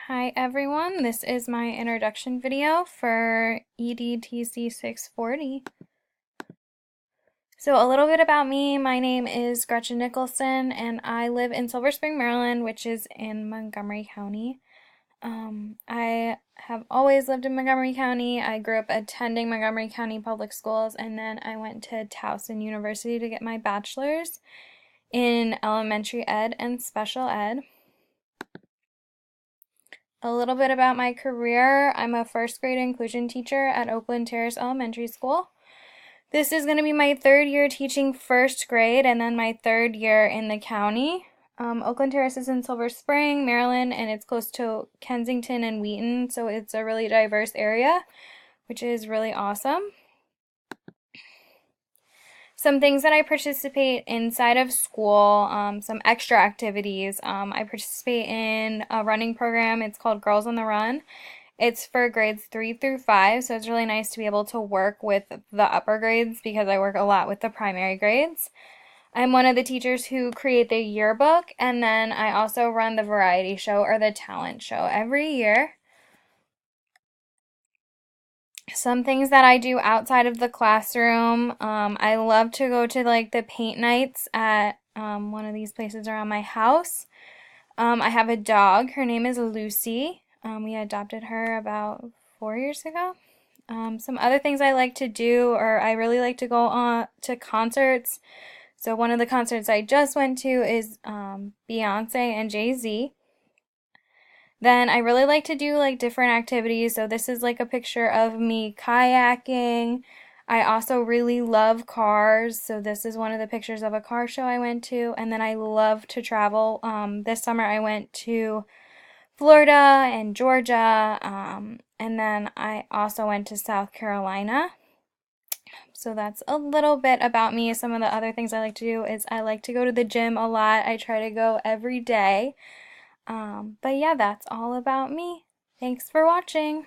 Hi everyone, this is my introduction video for EDTC 640. So a little bit about me, my name is Gretchen Nicholson and I live in Silver Spring, Maryland, which is in Montgomery County. I have always lived in Montgomery County. I grew up attending Montgomery County public schools and then I went to Towson University to get my bachelor's in elementary ed and special ed. A little bit about my career. I'm a first grade inclusion teacher at Oakland Terrace Elementary School. This is going to be my third year teaching first grade and then my third year in the county. Oakland Terrace is in Silver Spring, Maryland, and it's close to Kensington and Wheaton, so it's a really diverse area, which is really awesome. Some things that I participate inside of school, some extra activities. I participate in a running program. It's called Girls on the Run. It's for grades 3 through 5, so it's really nice to be able to work with the upper grades because I work a lot with the primary grades. I'm one of the teachers who create the yearbook, and then I also run the variety show or the talent show every year. Some things that I do outside of the classroom, I love to go to like the paint nights at one of these places around my house. I have a dog. Her name is Lucy. We adopted her about 4 years ago. Some other things I like to do, or I really like to go on to concerts. So one of the concerts I just went to is Beyonce and Jay-Z. Then I really like to do like different activities. So this is like a picture of me kayaking. I also really love cars. So this is one of the pictures of a car show I went to. And then I love to travel. This summer I went to Florida and Georgia. And then I also went to South Carolina. So that's a little bit about me. Some of the other things I like to do is I like to go to the gym a lot. I try to go every day. But yeah, that's all about me. Thanks for watching.